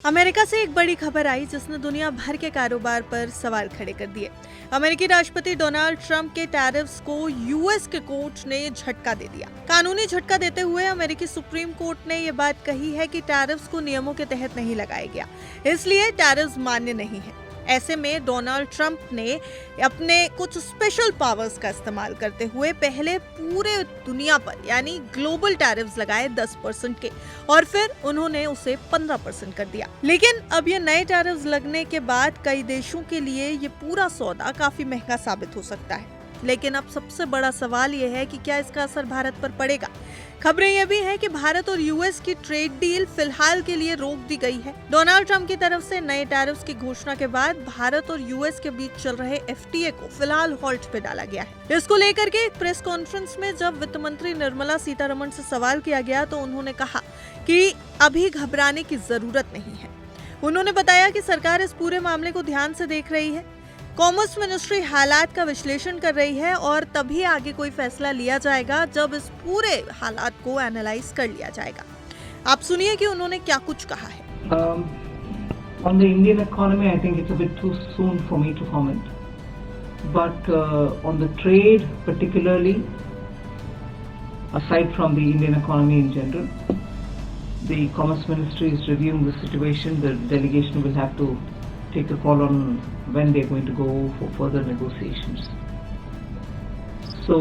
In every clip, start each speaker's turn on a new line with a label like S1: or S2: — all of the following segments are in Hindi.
S1: अमेरिका से एक बड़ी खबर आई जिसने दुनिया भर के कारोबार पर सवाल खड़े कर दिए। अमेरिकी राष्ट्रपति डोनाल्ड ट्रंप के टैरिफ्स को यूएस के कोर्ट ने झटका दे दिया। कानूनी झटका देते हुए अमेरिकी सुप्रीम कोर्ट ने ये बात कही है कि टैरिफ्स को नियमों के तहत नहीं लगाया गया, इसलिए टैरिफ्स मान्य नहीं है। ऐसे में डोनाल्ड ट्रंप ने अपने कुछ स्पेशल पावर्स का इस्तेमाल करते हुए पहले पूरे दुनिया पर यानी ग्लोबल टैरिफ्स लगाए 10% के, और फिर उन्होंने उसे 15% कर दिया। लेकिन अब ये नए टैरिफ्स लगने के बाद कई देशों के लिए ये पूरा सौदा काफी महंगा साबित हो सकता है। लेकिन अब सबसे बड़ा सवाल ये है कि क्या इसका असर भारत पर पड़ेगा। खबरें ये भी हैं कि भारत और यूएस की ट्रेड डील फिलहाल के लिए रोक दी गई है। डोनाल्ड ट्रंप की तरफ से नए टैरिफ्स की घोषणा के बाद भारत और यूएस के बीच चल रहे एफटीए को फिलहाल हॉल्ट पे डाला गया है। इसको लेकर के एक प्रेस कॉन्फ्रेंस में जब वित्त मंत्री निर्मला सीतारमण से सवाल किया गया तो उन्होंने कहा कि अभी घबराने की जरूरत नहीं है। उन्होंने बताया कि सरकार इस पूरे मामले को ध्यान से देख रही है, कॉमर्स मिनिस्ट्री हालात का विश्लेषण कर रही है और तभी आगे कोई फैसला लिया जाएगा जब इस पूरे हालात को एनालाइज कर लिया जाएगा। आप सुनिए कि उन्होंने क्या कुछ कहा है।
S2: On the Indian economy, I think it's a bit too soon for me to comment. But on the trade, particularly, aside from the Indian economy in general, the Commerce Ministry is reviewing the situation. The delegation will have to take a call on when they're going to go for further negotiations. So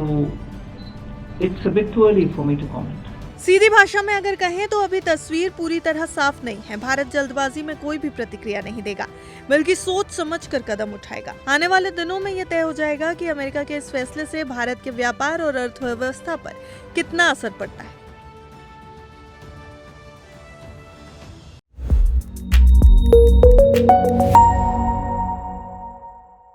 S2: it's a bit too early for me to comment.
S1: सीधी भाषा में अगर कहें तो अभी तस्वीर पूरी तरह साफ नहीं है। भारत जल्दबाजी में कोई भी प्रतिक्रिया नहीं देगा, बल्कि सोच समझ कर कदम उठाएगा। आने वाले दिनों में यह तय हो जाएगा कि अमेरिका के इस फैसले से भारत के व्यापार और अर्थव्यवस्था पर कितना असर पड़ता है।